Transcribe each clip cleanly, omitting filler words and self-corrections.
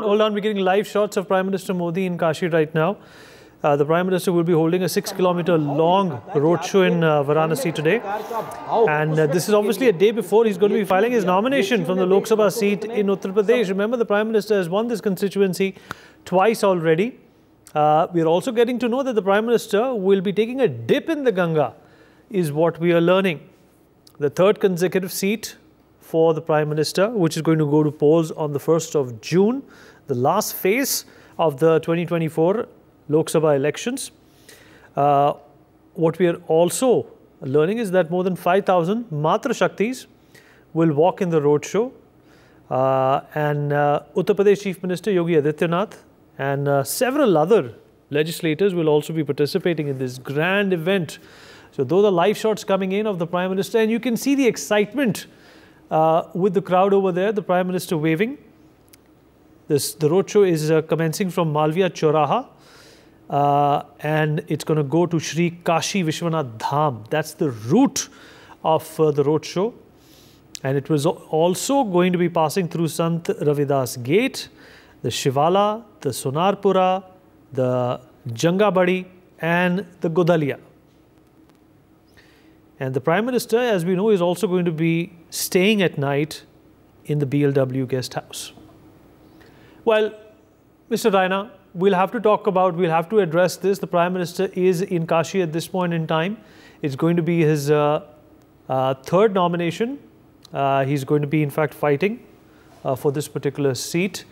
Hold on, we're getting live shots of Prime Minister Modi in Kashi right now. The Prime Minister will be holding a 6-kilometer long roadshow in Varanasi today. And this is obviously a day before he's going to be filing his nomination from the Lok Sabha seat in Uttar Pradesh. Remember, the Prime Minister has won this constituency twice already. We are also getting to know that the Prime Minister will be taking a dip in the Ganga, is what we are learning. The third consecutive seat for the Prime Minister, which is going to go to polls on the 1st of June, the last phase of the 2024 Lok Sabha elections. What we are also learning is that more than 5,000 Matra Shaktis will walk in the roadshow. And Uttar Pradesh Chief Minister Yogi Adityanath and several other legislators will also be participating in this grand event. So those are live shots coming in of the Prime Minister, and you can see the excitement with the crowd over there, the Prime Minister waving. The roadshow is commencing from Malviya Chauraha, and it's going to go to Shri Kashi Vishwanath Dham. That's the route of the roadshow. And it was also going to be passing through Sant Ravidas Gate, the Shivala, the Sonarpura, the Jangabadi, and the Godalia. And the Prime Minister, as we know, is also going to be staying at night in the BLW guest house. Well, Mr. Raina, we'll have to address this. The Prime Minister is in Kashi at this point in time. It's going to be his third nomination. He's going to be, in fact, fighting for this particular seat.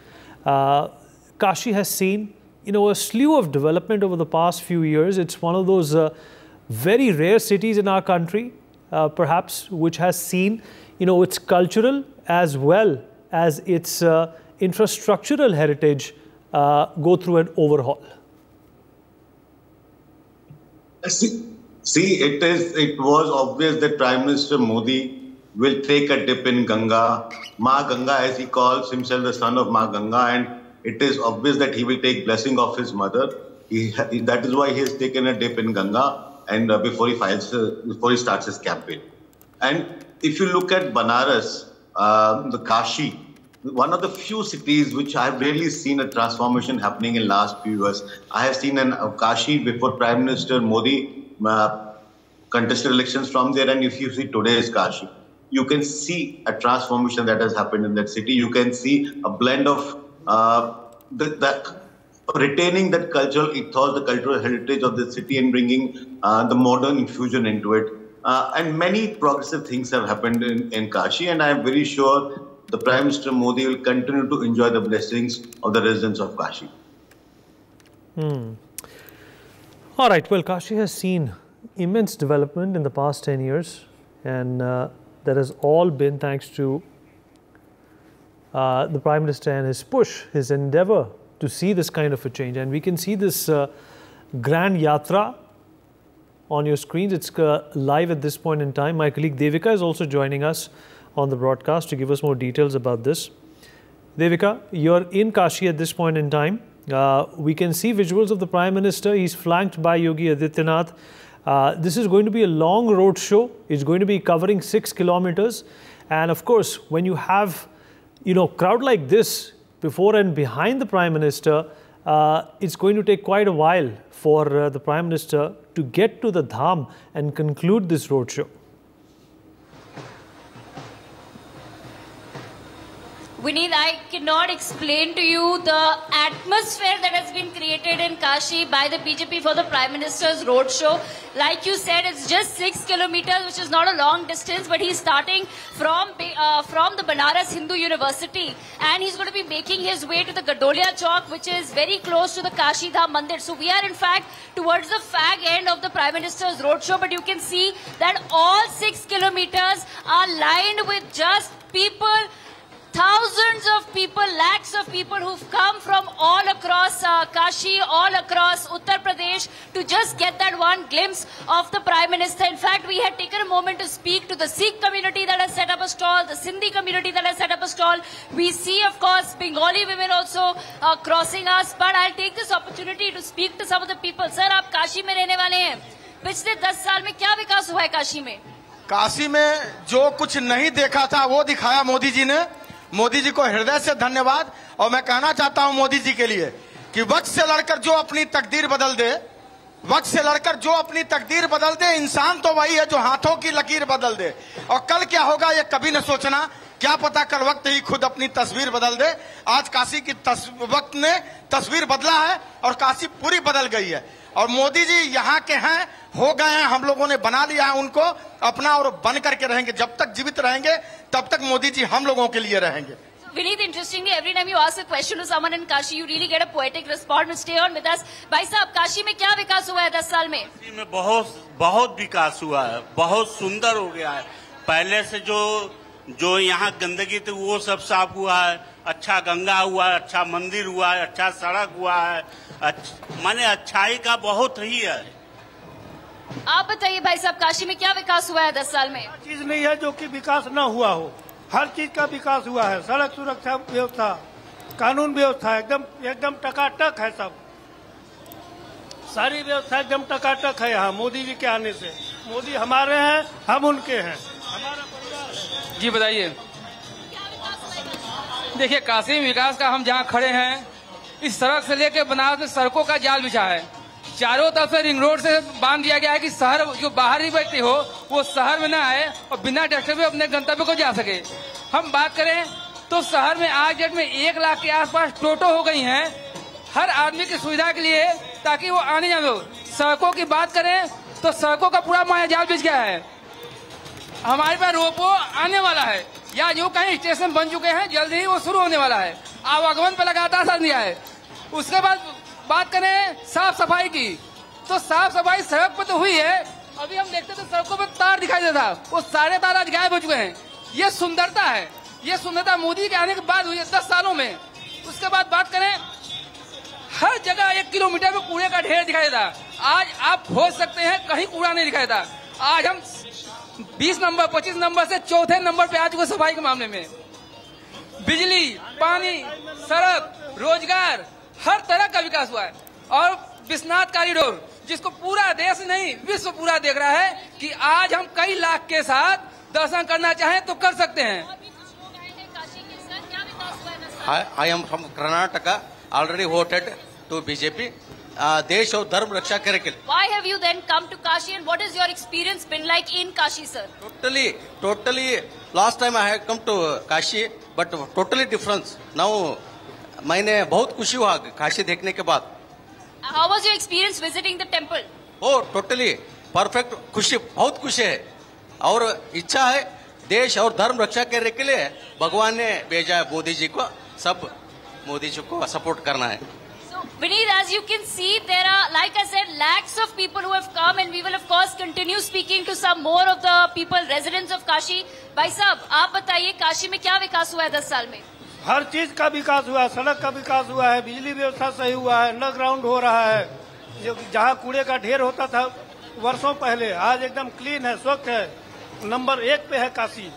Kashi has seen, a slew of development over the past few years. It's one of those very rare cities in our country, perhaps, which has seen, its cultural as well as its infrastructural heritage go through an overhaul. It was obvious that Prime Minister Modi will take a dip in Ganga, Ma Ganga, as he calls himself, the son of Ma Ganga, and it is obvious that he will take blessing of his mother. That is why he has taken a dip in Ganga, and before he starts his campaign. And if you look at Banaras, the Kashi, one of the few cities which I have really seen a transformation happening in last few years. I have seen Kashi before Prime Minister Modi contested elections from there, and if you see today's Kashi, you can see a transformation that has happened in that city. You can see a blend of retaining that cultural ethos, the cultural heritage of the city, and bringing the modern infusion into it. And many progressive things have happened in Kashi, and I am very sure the Prime Minister Modi will continue to enjoy the blessings of the residents of Kashi. All right, well, Kashi has seen immense development in the past 10 years, and that has all been thanks to the Prime Minister and his push, his endeavor to see this kind of a change. And we can see this grand yatra on your screens. It's live at this point in time. My colleague Devika is also joining us on the broadcast to give us more details about this. Devika, you're in Kashi at this point in time. We can see visuals of the Prime Minister. He's flanked by Yogi Adityanath. This is going to be a long road show. It's going to be covering 6 kilometers. And of course, when you have, crowd like this before and behind the Prime Minister, it's going to take quite a while for the Prime Minister to get to the Dham and conclude this road show. Vineet, I cannot explain to you the atmosphere that has been created in Kashi by the BJP for the Prime Minister's roadshow. Like you said, it's just 6 kilometers, which is not a long distance, but he's starting from the Banaras Hindu University, and he's going to be making his way to the Gadolia Chowk, which is very close to the Kashi Dham Mandir. So we are, in fact, towards the fag end of the Prime Minister's roadshow, but you can see that all 6 kilometers are lined with just people. Thousands of people, lakhs of people who've come from all across Kashi, all across Uttar Pradesh to just get that one glimpse of the Prime Minister. In fact, we had taken a moment to speak to the Sikh community that has set up a stall, the Sindhi community that has set up a stall. We see, of course, Bengali women also crossing us. But I'll take this opportunity to speak to some of the people. Sir, आप काशी में रहने वाले हैं. पिछले 10 साल में क्या विकास हुआ है काशी में? काशी में जो कुछ नहीं देखा था वो दिखाया मोदी जी ने. मोदी जी को हृदय से धन्यवाद। और मैं कहना चाहता हूं मोदी जी के लिए कि वक्त से लड़कर जो अपनी तकदीर बदल दे, वक्त से लड़कर जो अपनी तकदीर बदल दे, इंसान तो वही है जो हाथों की लकीर बदल दे। और कल क्या होगा ये कभी न सोचना, क्या पता कल वक्त ही खुद अपनी तस्वीर बदल दे। आज काशी की वक्त ने तस्वीर बदला है और काशी पूरी बदल गई है। और मोदी जी यहाँ के हैं, हो गए हैं, हम लोगों ने बना लिया है उनको अपना, और बन करके रहेंगे। जब तक जीवित रहेंगे तब तक मोदी जी हम लोगों के लिए रहेंगे। Vineet, interestingly, every time you ask a question to someone in Kashi, you really get a poetic response. Stay on with us. भाई साहब, काशी में क्या विकास हुआ है 10 साल में? काशी में बहुत विकास हुआ है, बहुत सुंदर हो गया है। पहले से जो यहाँ गंदगी थी वो सब साफ हुआ है, अच्छा गंगा हुआ है, अच्छा मंदिर हुआ है, अच्छा सड़क हुआ है, माने अच्छाई का बहुत ही है। आप बताइए भाई साहब, काशी में क्या विकास हुआ है 10 साल में? चीज नहीं है जो कि विकास न हुआ हो, हर चीज का विकास हुआ है। सड़क सुरक्षा व्यवस्था, कानून व्यवस्था एकदम टकाटक है। सब सारी व्यवस्था एकदम टकाटक है यहाँ मोदी जी के आने से। मोदी हमारे हैं, हम उनके हैं, हमारा परिवार है। जी बताइए। देखिए, काशी में विकास का हम जहाँ खड़े हैं, इस सड़क से लेकर बनारस में सड़कों का जाल बिछा है। चारों तरफ से रिंग रोड से बांध दिया गया है कि शहर जो बाहरी व्यक्ति हो वो शहर में न आए और बिना टैक्स भी अपने गंतव्य को जा सके। हम बात करें तो शहर में आज डेट में 1 लाख के आसपास टोटो हो गई हैं हर आदमी की सुविधा के लिए, ताकि वो आने जाने हो। सड़कों की बात करें तो सड़कों का पूरा माया जाल बिछ गया है। हमारे पास रोपो आने वाला है, या जो कहीं स्टेशन बन चुके हैं जल्द ही वो शुरू होने वाला है। आवागमन पर लगातार असर दिया है। उसके बाद बात करें साफ सफाई की, तो साफ सफाई सड़क पर तो हुई है। अभी हम देखते थे सड़कों पर तार दिखाई देता, वो सारे तार आज गायब हो चुके हैं। ये सुंदरता है, ये सुंदरता मोदी के आने के बाद हुई है 10 सालों में। उसके बाद बात करें, हर जगह 1 किलोमीटर में कूड़े का ढेर दिखाई देता। आज आप खोज सकते हैं, कहीं कूड़ा नहीं दिखाई देता। आज हम 20 नंबर 25 नंबर से चौथे नंबर पे आ चुके सफाई के मामले में। बिजली, पानी, सड़क, रोजगार, हर तरह का विकास हुआ है। और विश्वनाथ कॉरिडोर, जिसको पूरा देश नहीं विश्व पूरा देख रहा है कि आज हम कई लाख के साथ दर्शन करना चाहें तो कर सकते हैं। I am from Karnataka, already voted to BJP. देश और धर्म रक्षा करे के लिए। Why have you then come to Kashi and what has your experience been like in Kashi, sir? Totally. Last time I had come to Kashi, but totally difference. Now मैंने बहुत खुशी हुआ काशी देखने के बाद। How was your experience visiting the temple? Oh, totally perfect, खुशी, बहुत खुशी है और इच्छा है देश और धर्म रक्षा करने के लिए भगवान ने भेजा है मोदी जी को, सब मोदी जी को सपोर्ट करना है। So, Vineet, as you can see, there are, like I said, lakhs of people who have come, and we will of course continue speaking to some more of the people, residents of Kashi. भाई साहब, आप बताइए काशी में क्या विकास हुआ है 10 साल में? हर चीज का विकास हुआ है, सड़क का विकास हुआ है, बिजली व्यवस्था सही हुआ है, अंडरग्राउंड हो रहा है। जो जहाँ कूड़े का ढेर होता था वर्षों पहले, आज एकदम क्लीन है, स्वच्छ है, नंबर 1 पे है काशी।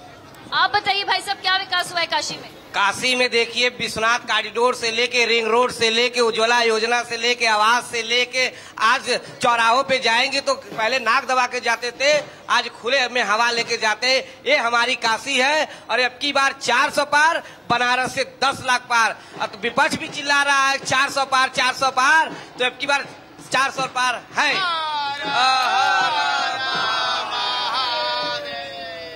आप बताइए भाई साहब, क्या विकास हुआ है काशी में? काशी में देखिए, विश्वनाथ कॉरिडोर से लेके, रिंग रोड से लेके, उज्ज्वला योजना से लेके, आवास से लेके, आज चौराहों पे जाएंगे तो पहले नाक दबा के जाते थे, आज खुले में हवा लेके जाते। ये हमारी काशी है। और अब की बार 400 पार, बनारस से 10 लाख पार। अब विपक्ष भी चिल्ला रहा है 400 पार 400 पार, तो अब की बार 400 पार है।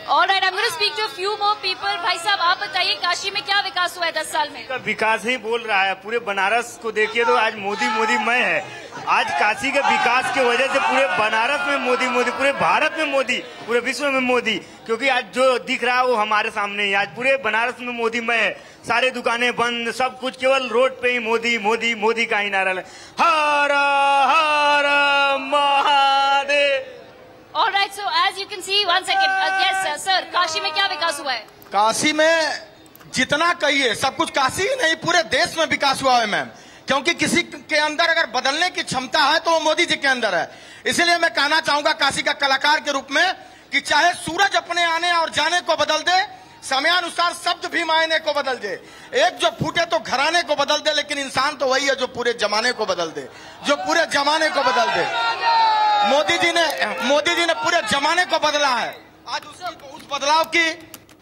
All right, I'm going to speak to a few more people. भाई साहब, आप बताइए काशी में क्या विकास हुआ है 10 साल में? विकास ही बोल रहा है। पूरे बनारस को देखिए तो आज मोदी मोदी मय है। आज काशी के विकास की वजह से पूरे बनारस में मोदी मोदी, पूरे भारत में मोदी, पूरे विश्व में मोदी। क्योंकि आज जो दिख रहा है वो हमारे सामने ही। आज पूरे बनारस में मोदी मय है। सारे दुकानें बंद, सब कुछ केवल रोड पे ही मोदी मोदी मोदी का ही नारा है। हर हर Mahadev. All right, so as you can see, one second, yes sir, Kashi में क्या विकास हुआ है? काशी में जितना कहिए सब कुछ, काशी ही नहीं पूरे देश में विकास हुआ है मैम। क्योंकि किसी के अंदर अगर बदलने की क्षमता है तो वो मोदी जी के अंदर है। इसलिए मैं कहना चाहूंगा काशी का कलाकार के रूप में कि चाहे सूरज अपने आने और जाने को बदल दे, समयानुसार शब्द भी मायने को बदल दे। एक जो फूटे तो घराने को बदल दे, लेकिन इंसान तो वही है जो पूरे जमाने को बदल दे, जो पूरे जमाने को बदल दे। मोदी जी ने पूरे जमाने को बदला है। आज उस बदलाव की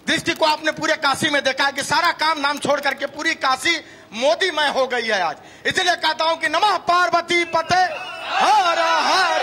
दृष्टि को आपने पूरे काशी में देखा है कि सारा काम नाम छोड़ करके पूरी काशी मोदीमय हो गई है आज। इसलिए कहता हूं कि नमः पार्वती पते हर हर।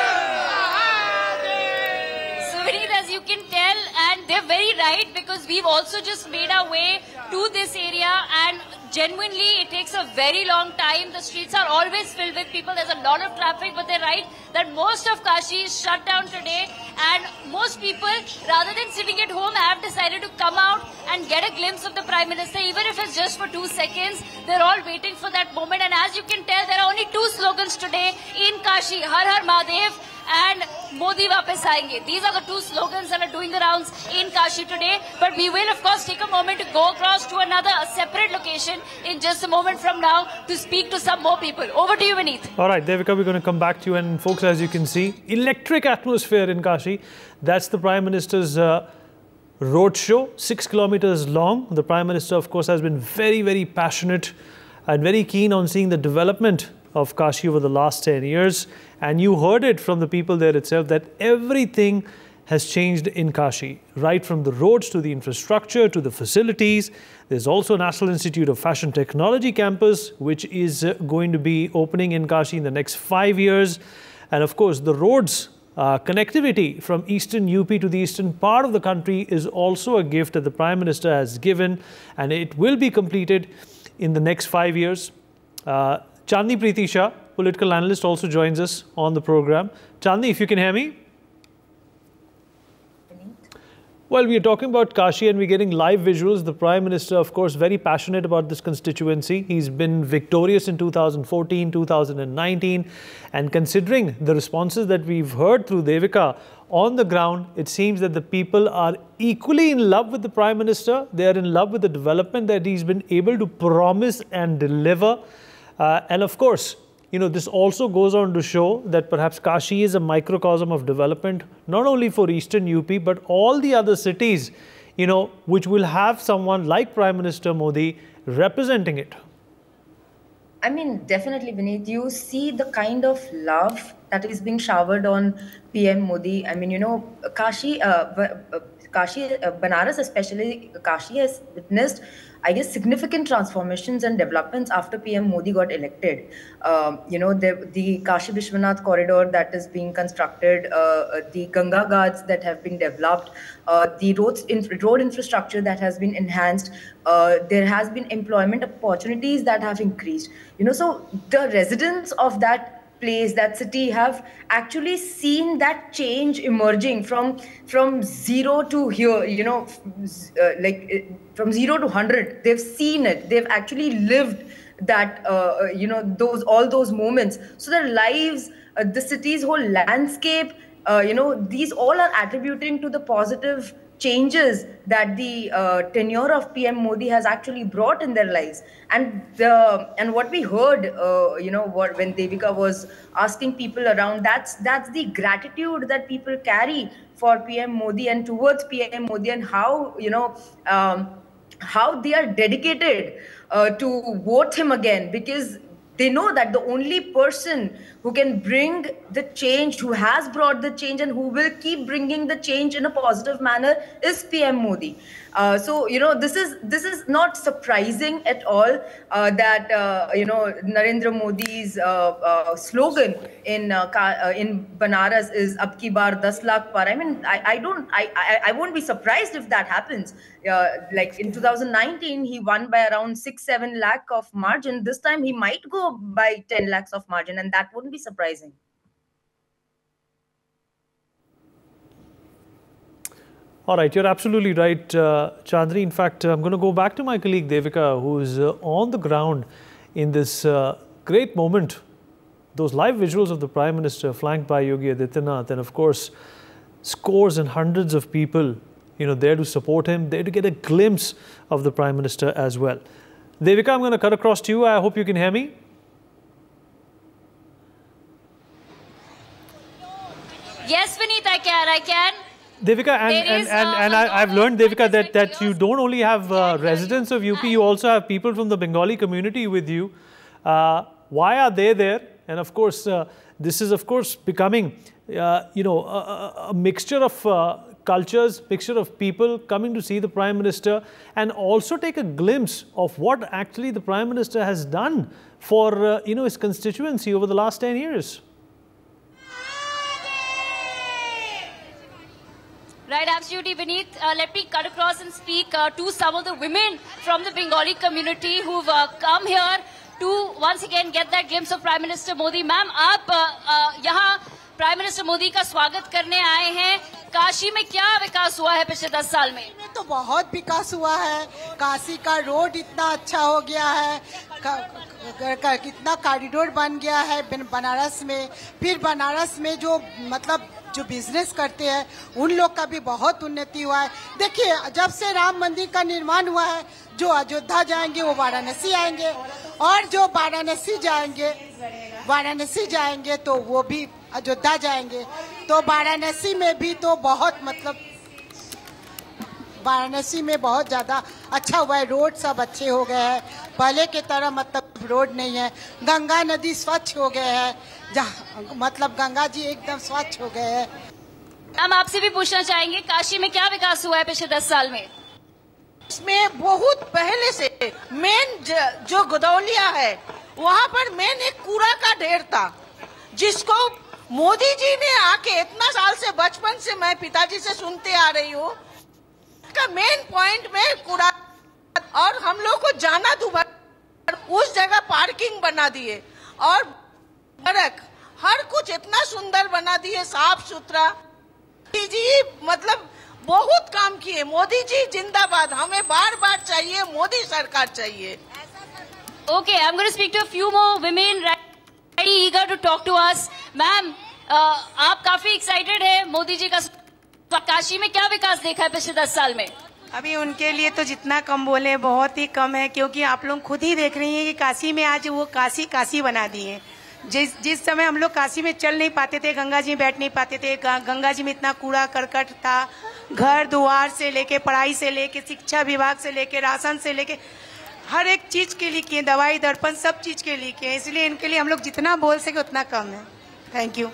So Vineet, as you can tell, and they're very right, because we've also just made our way to this area, and genuinely it takes a very long time. The streets are always filled with people. There's a lot of traffic, but they're right that most of Kashi is shut down today, and most people, rather than sitting at home, have decided to come out and get a glimpse of the Prime Minister, even if it's just for 2 seconds. They're all waiting for that moment, and as you can tell, there are only 2 slogans today in Kashi: Har Har Mahadev and Modi Vapis Aayenge. These are the 2 slogans that are doing the rounds in Kashi today. But we will, of course, take a moment to go across to a separate location in just a moment from now to speak to some more people. Over to you, Vineet. All right, Devika, we're going to come back to you. And folks, as you can see, electric atmosphere in Kashi. That's the Prime Minister's roadshow, 6 kilometers long. The Prime Minister, of course, has been very, very passionate and very keen on seeing the development of Kashi over the last 10 years. And you heard it from the people there itself that everything has changed in Kashi, right from the roads to the infrastructure to the facilities. There's also a National Institute of Fashion Technology campus, which is going to be opening in Kashi in the next 5 years. And of course, the roads connectivity from eastern UP to the eastern part of the country is also a gift that the Prime Minister has given, and it will be completed in the next 5 years. Chandni Preeti Shah, political analyst, also joins us on the program. Chandni, if you can hear me. Well, we are talking about Kashi and we're getting live visuals. The Prime Minister, of course, very passionate about this constituency. He's been victorious in 2014, 2019. And considering the responses that we've heard through Devika on the ground, it seems that the people are equally in love with the Prime Minister. They are in love with the development that he's been able to promise and deliver. And of course, you know, this also goes on to show that perhaps Kashi is a microcosm of development, not only for Eastern UP, but all the other cities, you know, which will have someone like Prime Minister Modi representing it. I mean, definitely, Vineet, you see the kind of love that is being showered on PM Modi. I mean, you know, Banaras especially, Kashi has witnessed, I guess, significant transformations and developments after PM Modi got elected. You know, the Kashi Vishwanath corridor that is being constructed, the Ganga Ghats that have been developed, the road infrastructure that has been enhanced, there has been employment opportunities that have increased. You know, so the residents of that place, that city, have actually seen that change emerging from zero to here, you know, from 0 to 100. They've seen it. They've actually lived that, you know, all those moments. So their lives, the city's whole landscape, you know, these all are attributing to the positive changes that the tenure of PM Modi has actually brought in their lives. And what we heard, you know, when Devika was asking people around, that's the gratitude that people carry for PM Modi and towards PM Modi, and how, you know, how they are dedicated to vote him again, because they know that the only person who can bring the change, who has brought the change, and who will keep bringing the change in a positive manner is PM Modi. So, you know, this is not surprising at all that, you know, Narendra Modi's slogan in Banaras is "Ab ki baar 10 lakh par." I mean, I won't be surprised if that happens. Like in 2019, he won by around 6-7 lakh of margin. This time he might go by 10 lakhs of margin, and that wouldn't be surprising. All right, you're absolutely right, Chandni. In fact, I'm going to go back to my colleague Devika, who is on the ground in this great moment. Those live visuals of the Prime Minister flanked by Yogi Adityanath, and of course, scores and hundreds of people, you know, there to support him, there to get a glimpse of the Prime Minister as well. Devika, I'm going to cut across to you. I hope you can hear me. Yes, Vineet, I can. Devika, and I've learned, Devika, that you don't only have residents of UP, you also have people from the Bengali community with you. Why are they there? And of course, this is, of course, becoming, you know, a mixture of cultures, mixture of people coming to see the Prime Minister and also take a glimpse of what actually the Prime Minister has done for his constituency over the last 10 years. Right, absolutely, Vineet. Let me cut across and speak to some of the women from the Bengali community who've come here to once again get that glimpse of Prime Minister Modi. Ma'am, आप यहाँ prime minister Modi का स्वागत करने आए हैं। काशी में क्या विकास हुआ है पिछले 10 साल में? तो बहुत विकास हुआ है। काशी का रोड इतना अच्छा हो गया है, कितना कॉरिडोर बन गया है बनारस में। फिर बनारस में जो मतलब जो बिजनेस करते हैं उन लोग का भी बहुत उन्नति हुआ है। देखिए, जब से राम मंदिर का निर्माण हुआ है, जो अयोध्या जाएंगे वो वाराणसी आएंगे, और जो वाराणसी जाएंगे तो वो भी अयोध्या जाएंगे। तो वाराणसी में भी तो बहुत मतलब वाराणसी में बहुत ज्यादा अच्छा हुआ है। रोड सब अच्छे हो गए हैं, पहले के तरह मतलब रोड नहीं है। गंगा नदी स्वच्छ हो गए है, जहाँ मतलब गंगा जी एकदम स्वच्छ हो गए हैं। हम आपसे भी पूछना चाहेंगे, काशी में क्या विकास हुआ है पिछले 10 साल में? इसमें बहुत पहले से मेन जो गदौलिया है वहाँ पर मेन एक कूड़ा का ढेर था, जिसको मोदी जी ने आके इतना साल से बचपन से मैं पिताजी से सुनते आ रही हूँ का मेन पॉइंट में कूड़ा, और हम लोग को जाना दोबारा उस जगह पार्किंग बना दिए और हर कुछ इतना सुंदर बना दिए, साफ सुथरा। मोदी जी मतलब बहुत काम किए। मोदी जी जिंदाबाद, हमें बार बार चाहिए, मोदी सरकार चाहिए। Okay, I'm going to speak to a few more women ready eager to talk to us. Ma'am, आप काफी एक्साइटेड है मोदी जी का। काशी में क्या विकास देखा है पिछले 10 साल में? अभी उनके लिए तो जितना कम बोले बहुत ही कम है, क्योंकि आप लोग खुद ही देख रही हैं कि काशी में आज वो काशी बना दिए। जिस समय हम लोग काशी में चल नहीं पाते थे, गंगा जी में बैठ नहीं पाते थे, गंगा जी में इतना कूड़ा करकट था, घर द्वार से लेके पढ़ाई से लेके शिक्षा विभाग से लेके राशन से लेके हर एक चीज के लिए किए, दवाई दर्पण सब चीज के लिए किए। इसलिए इनके लिए हम लोग जितना बोल सके उतना कम है। Thank you.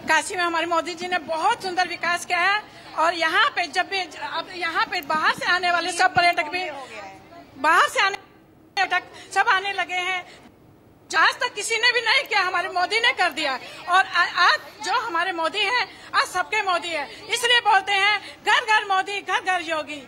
काशी में हमारे मोदी जी ने बहुत सुंदर विकास किया है, और यहाँ पे जब भी अब यहाँ पे बाहर से आने वाले सब पर्यटक भी बाहर से आने पर्यटक सब आने लगे हैं। आज तक किसी ने भी नहीं किया, हमारे मोदी ने कर दिया। और आज जो हमारे मोदी हैं, आज सबके मोदी है, इसलिए बोलते हैं घर घर मोदी, घर घर योगी।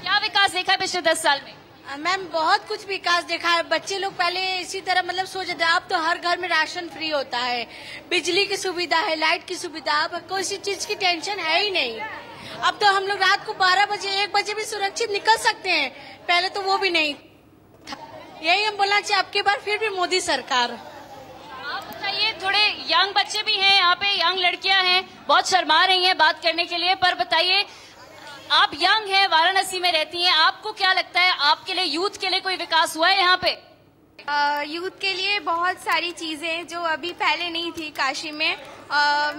क्या विकास देखा पिछले 10 साल में? मैम, बहुत कुछ विकास देखा है। बच्चे लोग पहले इसी तरह मतलब सोचते थे, अब तो हर घर में राशन फ्री होता है, बिजली की सुविधा है, लाइट की सुविधा, अब किसी चीज की टेंशन है ही नहीं। अब तो हम लोग रात को 12 बजे 1 बजे भी सुरक्षित निकल सकते हैं, पहले तो वो भी नहीं था। यही हम बोलना चाहिए, अब की बार फिर भी मोदी सरकार। आप बताइए, थोड़े यंग बच्चे भी हैं यहाँ पे, यंग लड़कियां हैं, बहुत शर्मा रही हैं बात करने के लिए, पर बताइए, आप यंग हैं, वाराणसी में रहती हैं, आपको क्या लगता है आपके लिए, यूथ के लिए कोई विकास हुआ है यहाँ पे? यूथ के लिए बहुत सारी चीजें जो अभी पहले नहीं थी काशी में।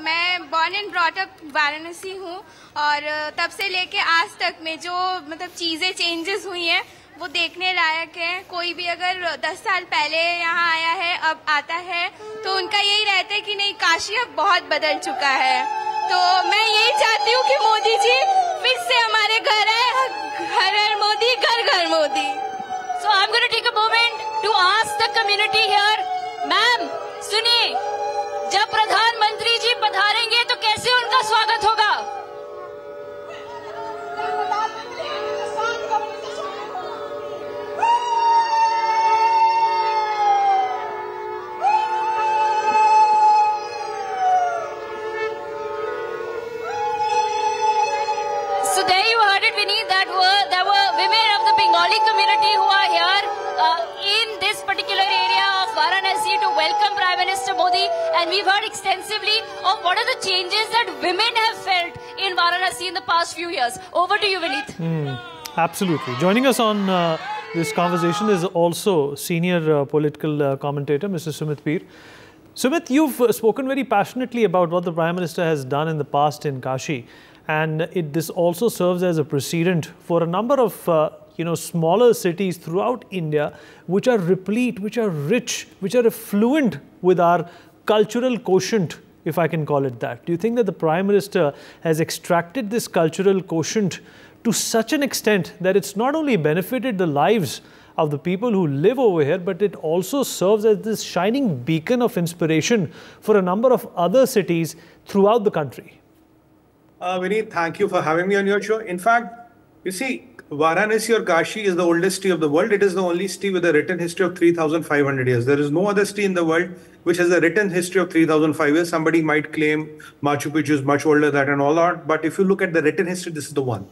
मैं born and brought up Varanasi हूँ, और तब से लेके आज तक में जो मतलब चीजें चेंजेस हुई हैं वो देखने लायक है। कोई भी अगर 10 साल पहले यहाँ आया है, अब आता है, तो उनका यही रहता है कि नहीं, काशी अब बहुत बदल चुका है। तो मैं यही चाहती हूँ कि मोदी जी फिर से हमारे घर आए, घर घर मोदी, घर घर Modi. So I'm going to take a moment to ask the community here, ma'am सुनिए, जब प्रधानमंत्री जी पधारेंगे तो कैसे उनका स्वागत होगा? So there you heard it, Vineet. There were women of the Bengali community who are here in this particular area of Varanasi to welcome Prime Minister Modi, and we've heard extensively of what are the changes that women have felt in Varanasi in the past few years. Over to you, Vineet. Absolutely. Joining us on this conversation is also senior political commentator, Mr. Sumit Peer. Sumit, you've spoken very passionately about what the Prime Minister has done in the past in Kashi. And this also serves as a precedent for a number of smaller cities throughout India, which are replete, which are rich, which are affluent with our cultural quotient if I can call it that? Do you think that the Prime Minister has extracted this cultural quotient to such an extent that it's not only benefited the lives of the people who live over here, but it also serves as this shining beacon of inspiration for a number of other cities throughout the country? Vineet, thank you for having me on your show. In fact, you see, Varanasi or Kashi is the oldest city of the world. It is the only city with a written history of 3,500 years. There is no other city in the world which has a written history of 3,005 years. Somebody might claim Machu Picchu is much older than that and all that. But if you look at the written history, this is the one.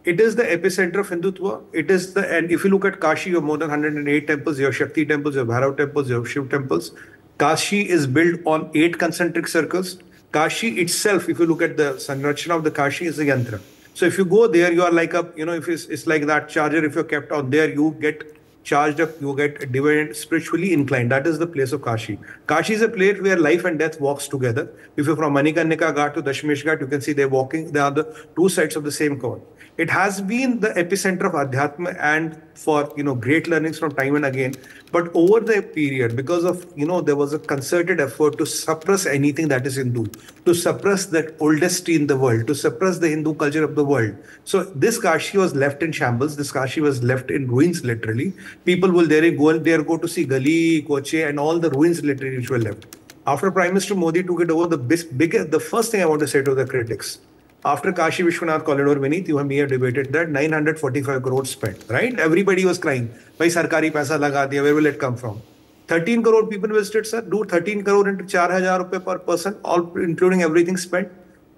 It is the epicenter of Hindutva. And if you look at Kashi, you have more than 108 temples. You have Shakti temples, you have Bhairav temples, you have Shiv temples. Kashi is built on 8 concentric circles. Kashi itself, if you look at the Sanrachana of the Kashi, is a yantra. So if you go there, you are like a, if it's like that charger, if you're kept out there, you get charged up, you get divided, spiritually inclined. That is the place of Kashi. Kashi is a place where life and death walks together. If you're from Manikarnika Ghat to Dashmesh Ghat, you can see they're walking, they are the two sides of the same coin. It has been the epicenter of Adhyatma and for, great learnings from time and again. But over the period, because of, there was a concerted effort to suppress anything that is Hindu, to suppress that oldest city in the world, to suppress the Hindu culture of the world. So this Kashi was left in shambles. This Kashi was left in ruins, literally. People will go to see Gali, Koche and all the ruins literally which were left. After Prime Minister Modi took it over, the first thing I want to say to the critics, after Kashi Vishwanath corridor, Vineet, you and me have debated that 945 crores spent, right? Everybody was crying, bhai sarkari paisa laga diya, where will it come from? 13 crore people visited, sir. Do 13 crore into 4,000 rupees per person, all including everything spent,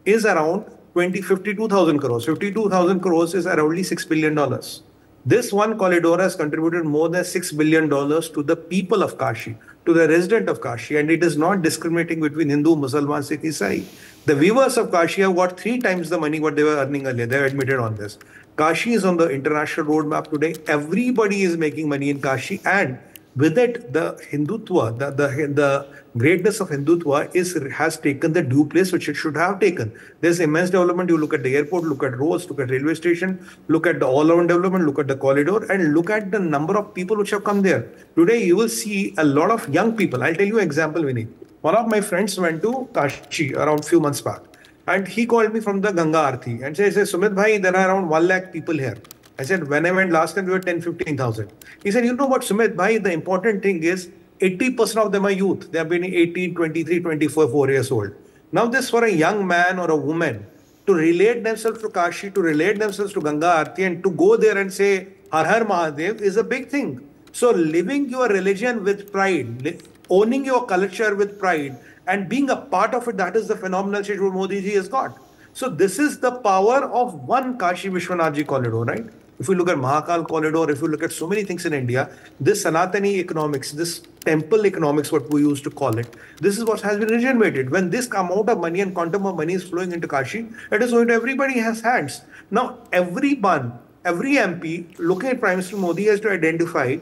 is around 52,000 crores. 52,000 crores is around $6 billion. This one corridor has contributed more than $6 billion to the people of Kashi, to the resident of Kashi, and it is not discriminating between Hindu, Muslim, Sikh, Isai. The weavers of Kashi have got 3 times the money what they were earning earlier. They have admitted on this. Kashi is on the international roadmap today. Everybody is making money in Kashi, and with it, the Hindutva, the greatness of Hindutva has taken the due place which it should have taken. There's immense development. You look at the airport, look at roads, look at railway station, look at the all-around development, look at the corridor, and look at the number of people which have come there. Today, you will see a lot of young people. I'll tell you an example, Vineet. One of my friends went to Kashi around a few months back, and he called me from the Ganga Aarti and said, Sumit bhai, there are around 1 lakh people here. I said, when I went last time, we were 10-15,000. He said, you know what, Sumit bhai, the important thing is 80% of them are youth. They have been 18, 23, 24, 4 years old. Now this for a young man or a woman to relate themselves to Kashi, to relate themselves to Ganga Aarti and to go there and say, Har Har Mahadev is a big thing. So living your religion with pride, owning your culture with pride and being a part of it, that is the phenomenal change what Modi ji has got. So this is the power of one Kashi Vishwanath ji corridor, right? If you look at Mahakal corridor, if you look at so many things in India, this Sanatani economics, this temple economics, what we used to call it, this is what has been regenerated. When this amount of money and quantum of money is flowing into Kashi, it is going to everybody has hands. Now, every MP looking at Prime Minister Modi has to identify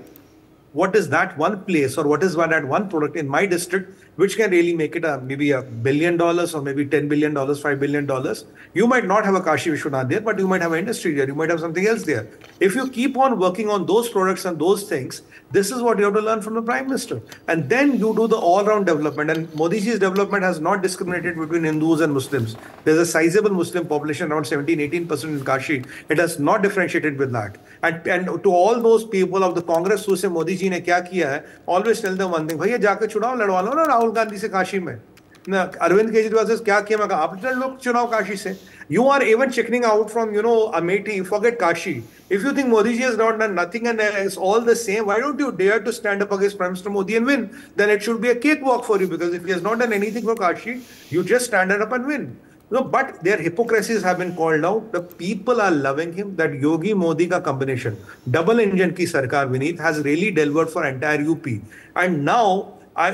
what is that one place or what is that one product in my district which can really make it maybe $1 billion or maybe $10 billion, $5 billion. You might not have a Kashi Vishwanath there, but you might have an industry there. You might have something else there. If you keep on working on those products and those things, this is what you have to learn from the Prime Minister. And then you do the all-round development. And Modi ji's development has not discriminated between Hindus and Muslims. There's a sizable Muslim population, around 17-18% in Kashi. It has not differentiated with that. And to all those people of the Congress who say Modi ji ne kya kiya hai, always tell them one thing, bhaiya jaake chunav ladwa lo na Rahul Gandhi se Kashi mein. Arvind Kejriwal says kya kiya, main kaha, aap log chunav Kashi se. You are even checking out from, Amethi, forget Kashi. If you think Modi ji has not done nothing and it's all the same, why don't you dare to stand up against Prime Minister Modi and win? Then it should be a cakewalk for you, because if he has not done anything for Kashi, you just stand up and win. No, but their hypocrisies have been called out. The people are loving him. That Yogi Modi ka combination, double engine ki sarkar, Vineet, has really delivered for entire UP. And now, I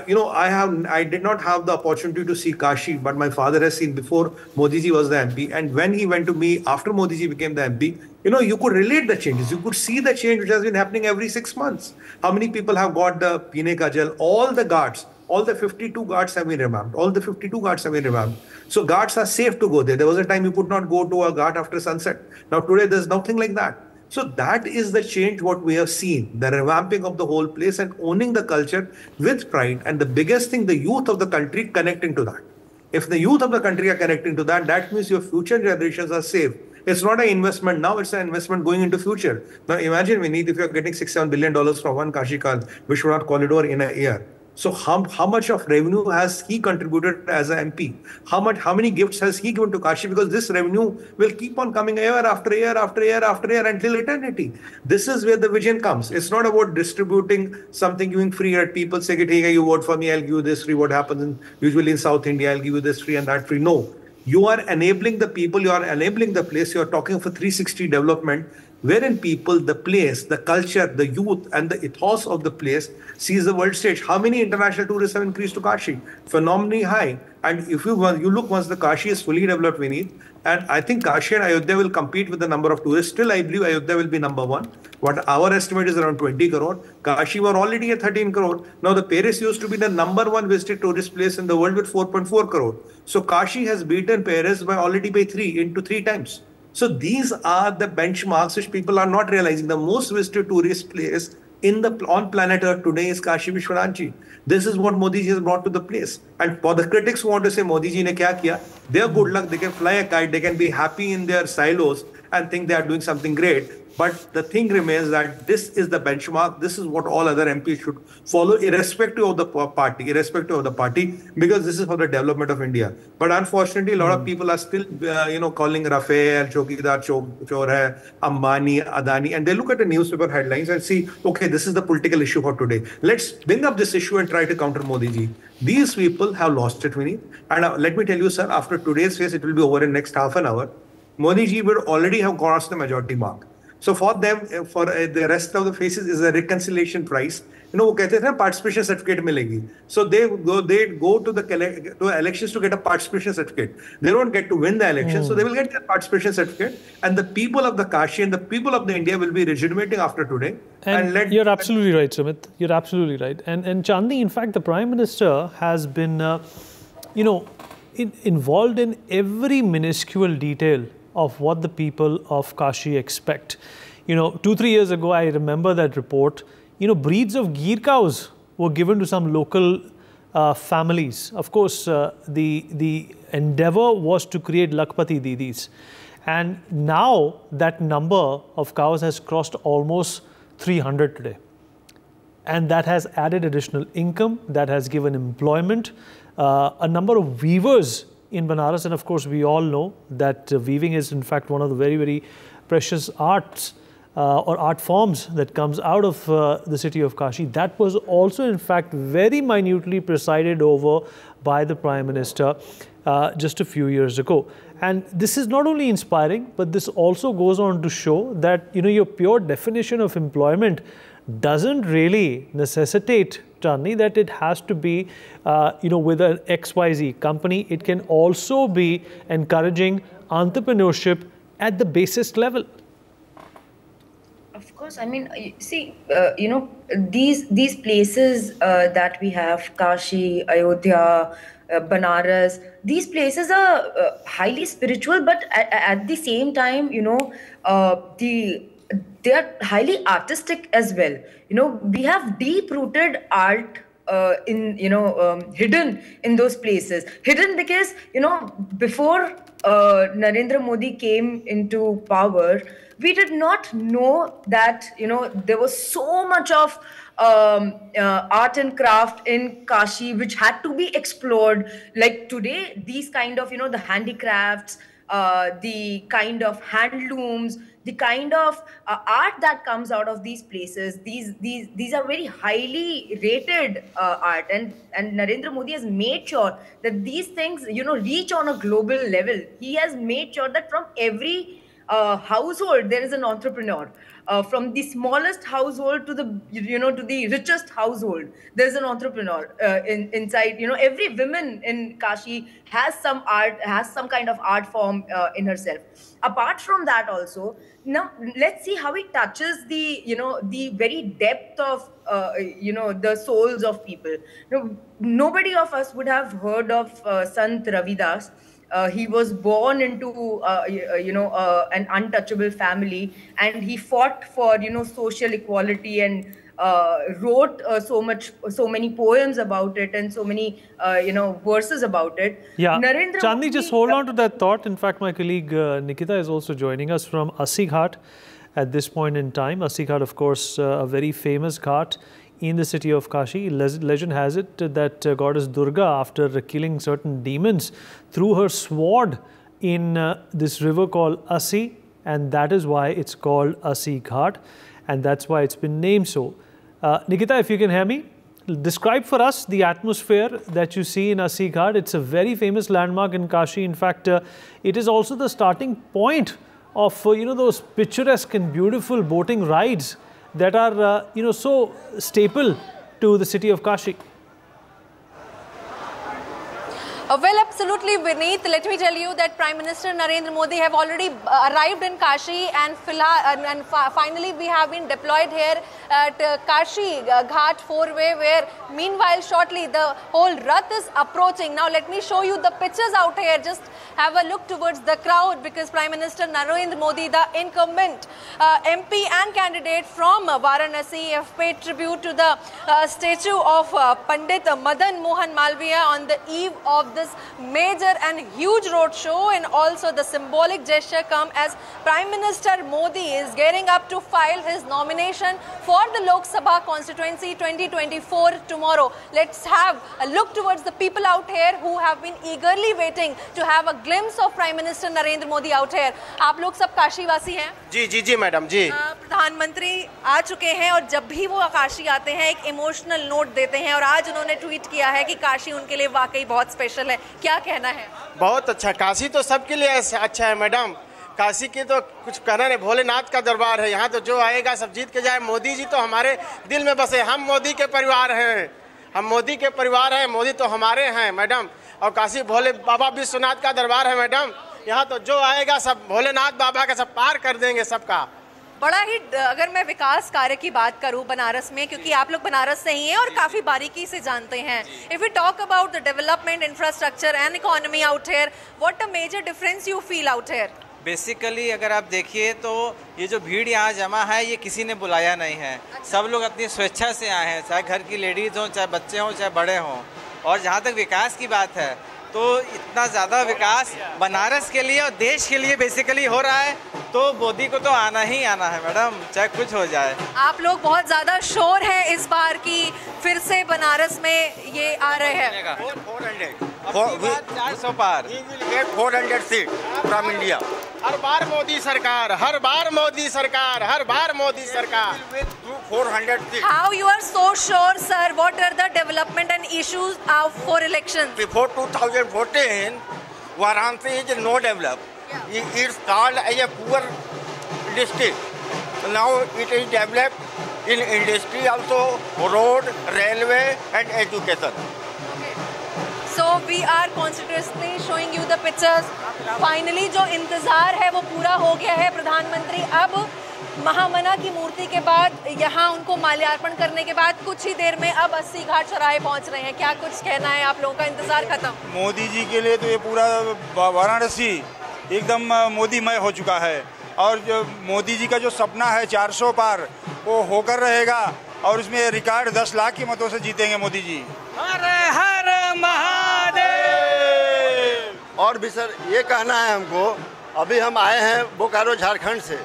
did not have the opportunity to see Kashi, but my father has seen before Modi ji was the MP. And when he went to me after Modi ji became the MP, you could relate the changes. You could see the change which has been happening every 6 months. How many people have got the Pine ka Jal? All the guards, all the 52 guards have been revamped. So guards are safe to go there. There was a time you could not go to a guard after sunset. Now today there's nothing like that. So that is the change what we have seen, the revamping of the whole place and owning the culture with pride. And the biggest thing, the youth of the country connecting to that. If the youth of the country are connecting to that, that means your future generations are safe. It's not an investment now, it's an investment going into future. Now imagine, Vineet, if you're getting $6-7 billion from one Kashi Vishwanath corridor in a year. So how much of revenue has he contributed as an MP? How many gifts has he given to Kashi? Because this revenue will keep on coming year after year after year after year until eternity. This is where the vision comes. It's not about distributing something, giving free, and people say, hey, you vote for me, I'll give you this free. What happens usually in South India, I'll give you this free and that free. No, you are enabling the people, you are enabling the place, you are talking for 360 development, wherein people, the place, the culture, the youth, and the ethos of the place sees the world stage. How many international tourists have increased to Kashi? Phenomenally high. And if you look, once the Kashi is fully developed, Vineet, and I think Kashi and Ayodhya will compete with the number of tourists. Still, I believe Ayodhya will be number one. What our estimate is around 20 crore. Kashi were already at 13 crore. Now, the Paris used to be the number one visited tourist place in the world with 4.4 crore. So, Kashi has beaten Paris already by 3 times. So these are the benchmarks which people are not realizing. The most visited tourist place on planet Earth today is Kashi Vishwanath Ji. This is what Modi ji has brought to the place. And for the critics who want to say Modi ji ne kya kiya, they are good luck. They can fly a kite. They can be happy in their silos and think they are doing something great. But the thing remains that this is the benchmark. This is what all other MPs should follow, irrespective of the party, because this is for the development of India. But unfortunately, a lot of people are still, calling Rafael, Chokidar Chor hai, Ambani, Adani, and they look at the newspaper headlines and see, okay, this is the political issue for today. Let's bring up this issue and try to counter Modi ji. These people have lost it, Vineet. And let me tell you, sir, after today's phase, it will be over in next half an hour. Modi ji would already have crossed the majority mark. So for them, for the rest of the phases is a reconciliation price. वो कहते थे participation certificate मिलेगी. So they go to the elections to get a participation certificate. They don't get to win the election, so they will get their participation certificate. And the people of the Kashi and the people of the India will be legitimating after today. And you're absolutely right, Sumit. You're absolutely right. And Chandni, in fact, the Prime Minister has been, involved in every minuscule detail of what the people of Kashi expect. 2-3 years ago, I remember that report. Breeds of Gir cows were given to some local families. Of course, the endeavor was to create Lakpati Didis. And now that number of cows has crossed almost 300 today. And that has added additional income, that has given employment. A number of weavers in Banaras, and of course we all know that weaving is in fact one of the very, very precious arts or art forms that comes out of the city of Kashi. That was also in fact very minutely presided over by the Prime Minister just a few years ago. And this is not only inspiring, but this also goes on to show that your pure definition of employment doesn't really necessitate, Chandni, that it has to be, with an XYZ company. It can also be encouraging entrepreneurship at the basest level. Of course, I mean, see, these places that we have, Kashi, Ayodhya, Banaras, these places are highly spiritual, but at the same time, they are highly artistic as well. We have deep-rooted art hidden in those places. Hidden because, before Narendra Modi came into power, we did not know that, there was so much of art and craft in Kashi which had to be explored. Like today, these kind of, the handicrafts, the kind of handlooms, the kind of art that comes out of these places, these are very highly rated art, and Narendra Modi has made sure that these things reach on a global level. He has made sure that from every household there is an entrepreneur. From the smallest household to the to the richest household, there's an entrepreneur inside. Every woman in Kashi has some art, has some kind of art form in herself. Apart from that, also, now let's see how it touches the the very depth of the souls of people. Nobody of us would have heard of Sant Ravidas. He was born into, an untouchable family, and he fought for, social equality, and wrote so many poems about it, and so many, verses about it. Yeah, Narendra Chandni, Modi, just hold on to that thought. In fact, my colleague Nikita is also joining us from Assi Ghat at this point in time. Assi Ghat, of course, a very famous ghat in the city of Kashi. Legend has it that goddess Durga, after killing certain demons, threw her sword in this river called Assi, and that is why it's called Assi Ghat, and that's why it's been named so. Nikita, if you can hear me, describe for us the atmosphere that you see in Assi Ghat. It's a very famous landmark in Kashi. In fact, it is also the starting point of, those picturesque and beautiful boating rides that are, so staple to the city of Kashi. Well, absolutely, Vineet. Let me tell you that Prime Minister Narendra Modi have already arrived in Kashi, and finally we have been deployed here at Kashi Ghat 4-way, where meanwhile shortly the whole Rath is approaching. Now let me show you the pictures out here. Just have a look towards the crowd, because Prime Minister Narendra Modi, the incumbent MP and candidate from Varanasi, have paid tribute to the statue of Pandit Madan Mohan Malviya on the eve of this major and huge road show, and also the symbolic gesture come as Prime Minister Modi is gearing up to file his nomination for the Lok Sabha constituency 2024 tomorrow. Let's have a look towards the people out here who have been eagerly waiting to have a glimpse of Prime Minister Narendra Modi out here. आप लोग सब काशी वासी हैं? जी जी जी madam जी। प्रधानमंत्री आ चुके हैं, और जब भी वो काशी आते हैं एक इमोशनल नोट देते हैं, और आज उन्होंने ट्वीट किया है कि काशी उनके लिए वाकई बहुत स्पेशल है। क्या कहना है? बहुत अच्छा, काशी तो सबके लिए अच्छा है मैडम। काशी की तो कुछ कहना नहीं, भोलेनाथ का दरबार है। यहाँ तो जो आएगा सब जीत के जाए। मोदी जी तो हमारे दिल में बसे, हम मोदी के परिवार हैं, हम मोदी के परिवार हैं, मोदी तो हमारे हैं मैडम। और काशी भोले बाबा विश्वनाथ का दरबार है मैडम। यहाँ तो जो आएगा सब भोलेनाथ बाबा का सब पार कर देंगे सबका। बड़ा ही, अगर मैं विकास कार्य की बात करूं बनारस में, क्योंकि आप लोग बनारस से ही हैं और काफी बारीकी से जानते हैं, if you talk about the development, infrastructure and economy out here, what a major difference you feel out here? Basically अगर आप देखिए तो ये जो भीड़ यहाँ जमा है, ये किसी ने बुलाया नहीं है। सब लोग अपनी स्वेच्छा से आए हैं, चाहे घर की लेडीज हों, चाहे बच्चे हों, चाहे बड़े हों। और जहाँ तक विकास की बात है, तो इतना ज़्यादा विकास बनारस के लिए और देश के लिए बेसिकली हो रहा है, तो मोदी को तो आना ही आना है मैडम, चाहे कुछ हो जाए। आप लोग बहुत ज़्यादा शोर है इस बार की, फिर से बनारस में ये आ रहे हैं। 400 पार, 400 सीट फ्रॉम इंडिया। हर बार मोदी सरकार, हर बार मोदी सरकार, हर बार मोदी सरकार। 400 seat. How you are so sure, sir? What are the development and issues for elections? Before 2014, Varanasi is no developed. It's called as a poor district. Now it is developed in industry also, road, railway and education. So we are continuously showing you the pictures. Finally जो इंतजार है वो पूरा हो गया है। प्रधानमंत्री अब महामना की मूर्ति के बाद, यहाँ उनको माल्यार्पण करने के बाद कुछ ही देर में अब अस्सी घाट चौराहे पहुँच रहे हैं। क्या कुछ कहना है? आप लोगों का इंतजार खत्म? मोदी जी के लिए तो ये पूरा वाराणसी एकदम मोदीमय हो चुका है, और जो मोदी जी का जो सपना है 400 पार, वो होकर रहेगा, और उसमें रिकॉर्ड 10 लाख की मतों से जीतेंगे मोदी जी। हर हर महादेव। और भी सर ये कहना है हमको, अभी हम आए हैं बोकारो झारखंड से,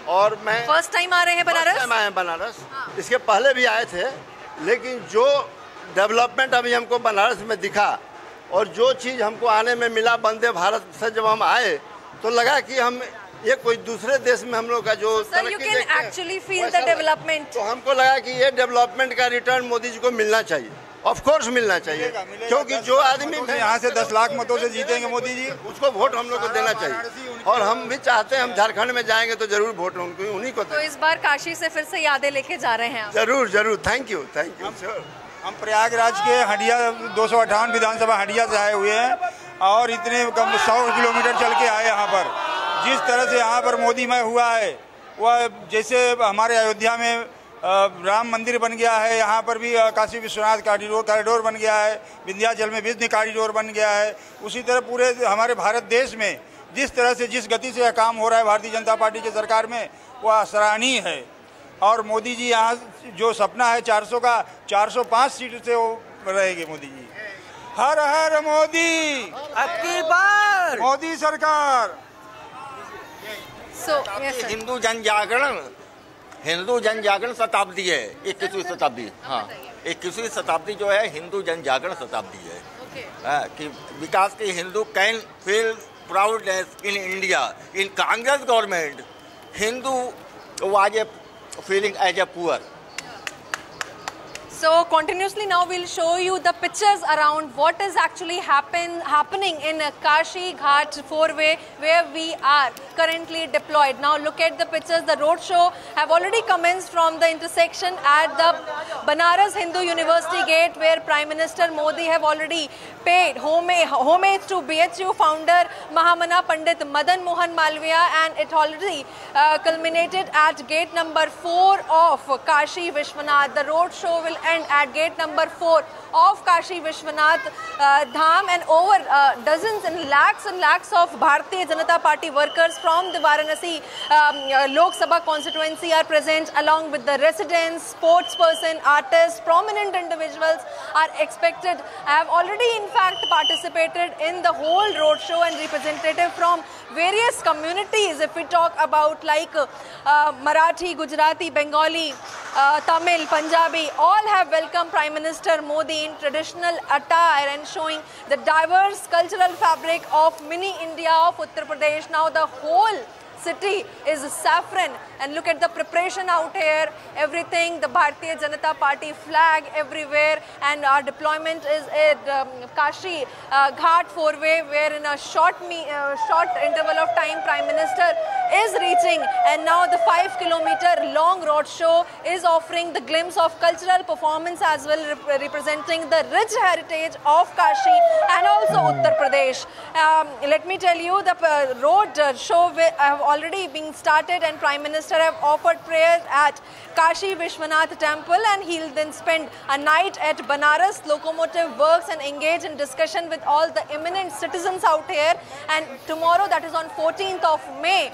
और मैं फर्स्ट टाइम आ रहे हैं बनारस? आए हैं बनारस। इसके पहले भी आए थे, लेकिन जो डेवलपमेंट अभी हमको बनारस में दिखा और जो चीज़ हमको आने में मिला वंदे भारत से, जब हम आए तो लगा कि हम ये कोई दूसरे देश में हम लोग का जो तरक्की एक्चुअली फील द डेवलपमेंट, तो हमको लगा कि ये डेवलपमेंट का रिटर्न मोदी जी को मिलना चाहिए। ऑफ कोर्स मिलना चाहिए, क्योंकि जो आदमी यहाँ से 10 लाख मतों से जीतेंगे मोदी जी, उसको वोट हम लोग को देना चाहिए। और हम भी चाहते हैं, हम झारखंड में जाएंगे तो जरूर वोट उन्हीं को। तो इस बार काशी से फिर से यादें लेके जा रहे हैं? जरूर जरूर, थैंक यू सर। हम प्रयागराज के हंडिया 258 विधानसभा हंडिया से आए हुए हैं, और इतने कम 100 किलोमीटर चल के आए यहाँ पर। जिस तरह से यहाँ पर मोदीमय हुआ है, वह जैसे हमारे अयोध्या में राम मंदिर बन गया है, यहाँ पर भी काशी विश्वनाथ कॉरिडोर बन गया है, विंध्याचल में विष्णु कॉरिडोर बन गया है। उसी तरह पूरे हमारे भारत देश में जिस तरह से जिस गति से यह काम हो रहा है भारतीय जनता पार्टी की सरकार में, वह सराहनीय है। और मोदी जी यहाँ जो सपना है 400 का, 405 सीट से वो रहेंगे मोदी जी। हर हर मोदी, अबकी बार मोदी सरकार। हिंदू जन जागरण शताब्दी है, 21वीं शताब्दी। हाँ, 21वीं शताब्दी जो है हिंदू जन जागरण शताब्दी है। कि विकास की Hindu can feel proudness in India in Congress government Hindu was a feeling as a poor. So continuously now we'll show you the pictures around what is actually happening in Kashi Ghat four-way where we are currently deployed. Now look at the pictures. The road show have already commenced from the intersection at the Banaras Hindu University gate where Prime Minister Modi have already paid homage to BHU founder Mahamana Pandit Madan Mohan Malviya, and it already culminated at gate number 4 of Kashi Vishwanath. The road show will end at gate number 4 of Kashi Vishwanath Dham, and over dozens and lakhs of Bharatiya Janata Party workers from the Varanasi Lok Sabha constituency are present, along with the residents, sportsperson, artists, prominent individuals are expected, have already in fact participated in the whole road show, and representative from various communities, if we talk about like Marathi, Gujarati, Bengali, Tamil, Punjabi, all have welcomed Prime Minister Modi in traditional attire and showing the diverse cultural fabric of mini India of Uttar Pradesh. Now the whole city is saffron, and look at the preparation out here, everything, the Bharatiya Janata Party flag everywhere, and our deployment is at Kashi Ghat four-way, where in a short interval of time Prime Minister is reaching, and now the 5-kilometer long road show is offering the glimpse of cultural performance as well, representing the rich heritage of Kashi and also Uttar Pradesh. Let me tell you, the road show have already been started, and Prime Minister have offered prayers at Kashi Vishwanath temple, and he'll then spend a night at Banaras Locomotive Works and engage in discussion with all the eminent citizens out here. And tomorrow, that is on 14th of May,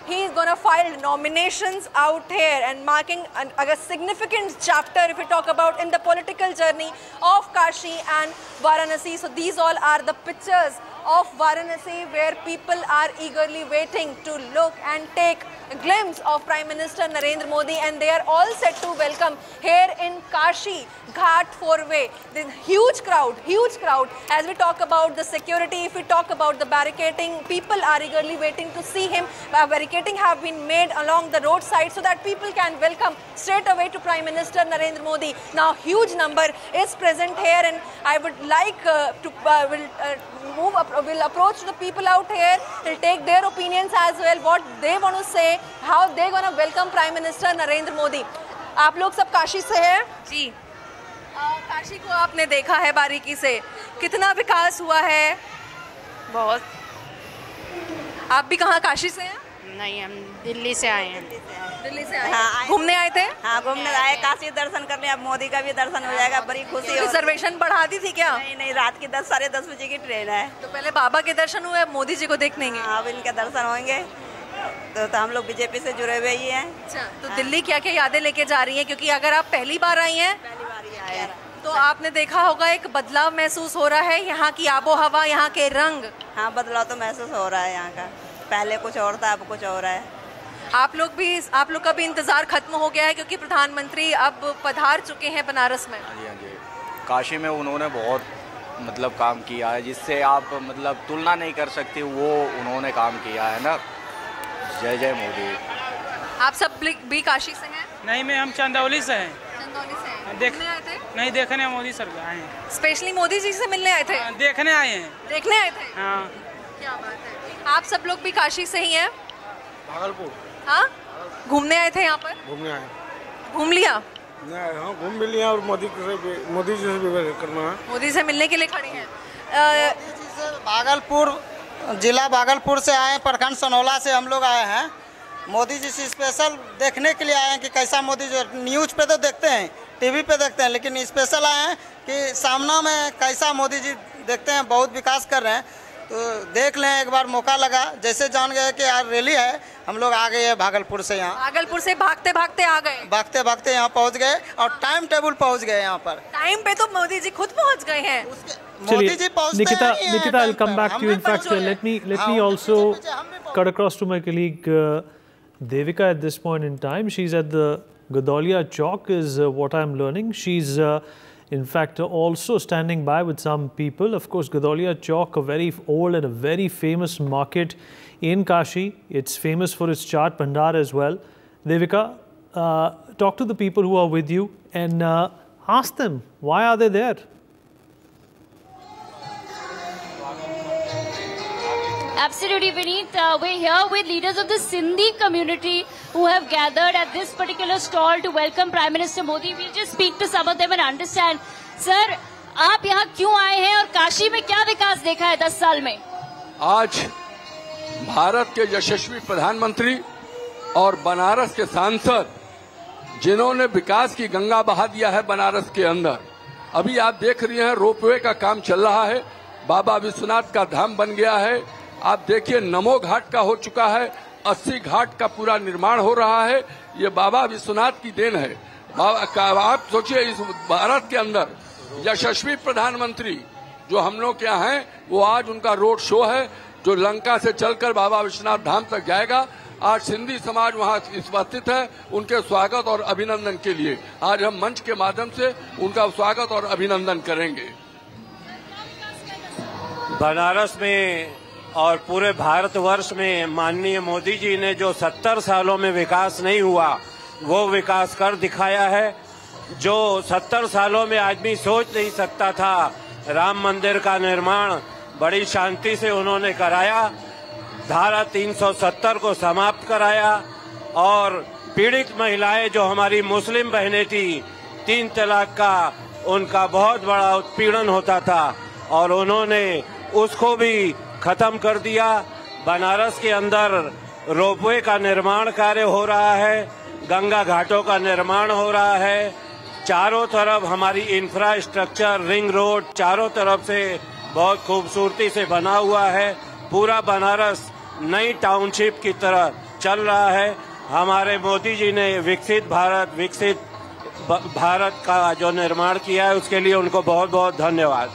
he is going to file nominations out here and marking a significant chapter, if we talk about, in the political journey of Kashi and Varanasi. So these all are the pictures of Varanasi, where people are eagerly waiting to look and take a glimpse of Prime Minister Narendra Modi, and they are all set to welcome here in Kashi Ghat four-way. The huge crowd. As we talk about the security, if we talk about the barricading, people are eagerly waiting to see him. Barricading have been made along the roadside so that people can welcome straight away to Prime Minister Narendra Modi. Now huge number is present here, and I would like will approach the people out here. They'll take their opinions as well, what they want to say, how they're going to welcome Prime Minister Narendra Modi. आप लोग सब काशी से हैं? जी। काशी को आपने देखा है बारीकी से, कितना विकास हुआ है? बहुत। आप भी कहाँ काशी से हैं? नहीं, हम दिल्ली से आए हैं। दिल्ली से आए? हाँ, घूमने आए थे? हाँ, घूमने आए, काशी दर्शन करने। अब मोदी का भी दर्शन हो जाएगा, बड़ी खुशी। रिजर्वेशन बढ़ा दी थी क्या? नहीं, रात की 10-10:30 बजे की ट्रेन है। तो पहले बाबा के दर्शन हुए, अब मोदी जी को देखने गए। हाँ, अब इनके दर्शन होंगे। तो हम लोग बीजेपी से जुड़े हुए ही हैं। अच्छा, तो दिल्ली क्या क्या यादें लेके जा रही हैं? क्योंकि अगर आप पहली बार आई हैं, तो आपने देखा होगा एक बदलाव महसूस हो रहा है, यहाँ की आबो हवा, यहाँ के रंग। हाँ, बदलाव तो महसूस हो रहा है यहाँ का। पहले कुछ और था, अब कुछ और है। आप लोग का भी इंतजार खत्म हो गया है, क्योंकि प्रधानमंत्री अब पधार चुके हैं बनारस में। हाँ जी। काशी में उन्होंने बहुत काम किया है, जिससे आप तुलना नहीं कर सकती, वो उन्होंने काम किया है ना। जय जय मोदी। आप सब भी काशी से हैं? नहीं, हम चंदौली से हैं। चंदौली से हैं? देखने आए थे? नहीं, देखने मोदी सर आए हैं। स्पेशली मोदी जी से मिलने आए थे? देखने आए हैं। देखने आए थे? हाँ। क्या बात है। आप सब लोग भी काशी से ही हैं? भागलपुर। हाँ, घूमने आए थे यहाँ पर? घूमने आए। घूम लिया? हाँ, घूम भी लिया, और मोदी जी से भी करना है। मोदी से मिलने के लिए खड़े हैं। भागलपुर जिला भागलपुर से आए, प्रखंड सनौला से हम लोग आए हैं। मोदी जी से स्पेशल देखने के लिए आए हैं कि कैसा मोदी जी, न्यूज़ पे तो देखते हैं, टीवी पे देखते हैं, लेकिन स्पेशल आए हैं कि सामना में कैसा मोदी जी देखते हैं, बहुत विकास कर रहे हैं। तो देख लें, एक बार मौका लगा, जैसे जान गए कि यार रैली है, हम लोग आ गए हैं भागलपुर से, यहाँ भागलपुर से भागते भागते आ गए, भागते भागते यहाँ पहुँच गए और टाइम टेबल पहुँच गए। यहाँ पर टाइम पे तो मोदी जी खुद पहुँच गए हैं। मोदी जी पहुँचते हैं। Nikita, I'll come back to you. In fact, let me also cut across to my colleague Devika at this point in time. She's at the Gadolia Chowk is what I'm learning. She's in fact also standing by with some people. Of course, Gadolia Chowk, a very old and a very famous market in Kashi. It's famous for its chaat bhandar as well. Devika, talk to the people who are with you and ask them, why are they there? Absolutely, Vineet. We're here with leaders of the Sindhi community who have gathered at this particular stall to welcome Prime Minister Modi. We'll just speak to some of them and understand. Sir, आप यहाँ क्यों आए हैं और काशी में क्या विकास देखा है 10 साल में? आज भारत के यशस्वी प्रधानमंत्री और बनारस के सांसद जिन्होंने विकास की गंगा बहा दिया है बनारस के अंदर। अभी आप देख रही हैं रोपवे का काम चल रहा है, बाबा विश्वनाथ का धाम बन गया है। आप देखिए नमो घाट का हो चुका है, 80 घाट का पूरा निर्माण हो रहा है। ये बाबा विश्वनाथ की देन है। आप सोचिए इस भारत के अंदर यशस्वी प्रधानमंत्री जो हम लोग के यहाँ हैं, वो आज उनका रोड शो है जो लंका से चलकर बाबा विश्वनाथ धाम तक जाएगा। आज सिंधी समाज वहाँ उपस्थित है उनके स्वागत और अभिनंदन के लिए। आज हम मंच के माध्यम से उनका स्वागत और अभिनंदन करेंगे। बनारस में और पूरे भारतवर्ष में माननीय मोदी जी ने जो 70 सालों में विकास नहीं हुआ वो विकास कर दिखाया है। जो 70 सालों में आदमी सोच नहीं सकता था, राम मंदिर का निर्माण बड़ी शांति से उन्होंने कराया, धारा 370 को समाप्त कराया और पीड़ित महिलाएं जो हमारी मुस्लिम बहनें थी, 3 तलाक का उनका बहुत बड़ा उत्पीड़न होता था और उन्होंने उसको भी खत्म कर दिया। बनारस के अंदर रोपवे का निर्माण कार्य हो रहा है, गंगा घाटों का निर्माण हो रहा है, चारों तरफ हमारी इंफ्रास्ट्रक्चर रिंग रोड चारों तरफ से बहुत खूबसूरती से बना हुआ है। पूरा बनारस नई टाउनशिप की तरह चल रहा है। हमारे मोदी जी ने विकसित भारत का जो निर्माण किया है उसके लिए उनको बहुत बहुत धन्यवाद।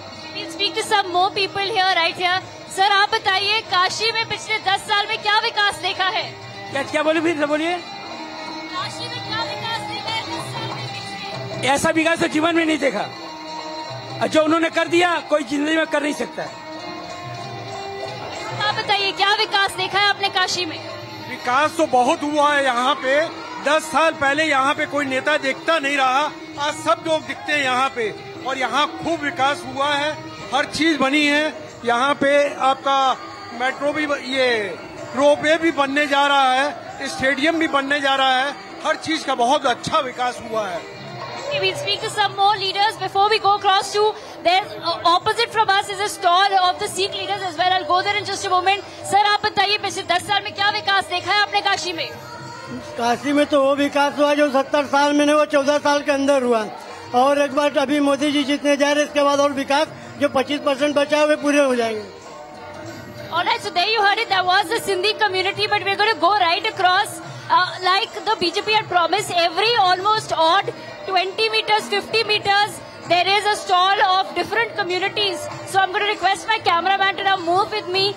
Speak to some more people here, right here. Sir आप बताइए काशी में पिछले 10 साल में क्या विकास देखा है? क्या बोले फिर बोलिए? काशी में क्या विकास देखा है 10 साल में पिछले? ऐसा विकास तो जीवन में नहीं देखा। जो उन्होंने कर दिया कोई जिंदगी में कर नहीं सकता है। आप बताइए क्या विकास देखा है आपने काशी में? विकास तो बहुत हुआ है यहाँ पे। 10 साल पहले यहाँ पे कोई नेता दिखता नहीं रहा, आज सब लोग दिखते हैं यहाँ पे और यहाँ खूब विकास हुआ है। हर चीज बनी है यहाँ पे। आपका मेट्रो भी, ये रोपवे भी बनने जा रहा है, स्टेडियम भी बनने जा रहा है। हर चीज का बहुत अच्छा विकास हुआ है। We'll speak to some more leaders before we go across to there. Opposite from us is a stall of the Sikh leaders as well. I'll go there in just a moment. Sir आप बताइए पिछले 10 साल में क्या विकास देखा है आपने काशी में? काशी में तो वो विकास हुआ जो 70 साल में नहीं, वो 14 साल के अंदर हुआ। और एक बार अभी मोदी जी जितने जा रहे इसके बाद और विकास जो 25% बचा हुए पूरे हो जाएंगे। Alright, so there you heard it. That was the Sindhi community, but we're going to go right across. Like the BJP had promised, every almost odd 20 meters, 50 meters, there is a stall of different communities. So I'm going to request my cameraman to now move with me.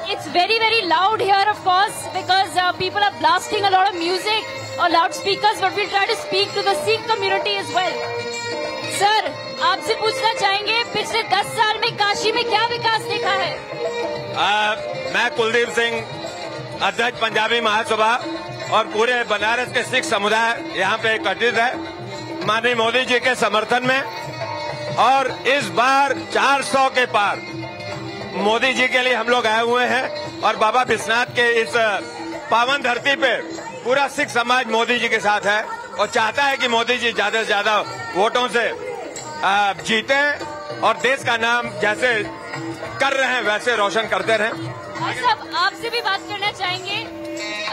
It's very, very loud here, of course, because people are blasting a lot of music or loudspeakers, but we'll try to speak to the Sikh community as well. Sir, आपसे पूछना चाहेंगे पिछले 10 साल में काशी में क्या विकास देखा है? मैं कुलदीप सिंह, अध्यक्ष पंजाबी महासभा और पूरे बनारस के सिख समुदाय यहाँ पे एकत्रित है माननीय मोदी जी के समर्थन में। और इस बार 400 के पार मोदी जी के लिए हम लोग आए हुए हैं और बाबा विश्वनाथ के इस पावन धरती पे पूरा सिख समाज मोदी जी के साथ है और चाहता है कि मोदी जी ज्यादा से ज्यादा वोटों से जीते और देश का नाम जैसे कर रहे हैं वैसे रोशन करते रहें। साहब आपसे भी बात करना चाहेंगे।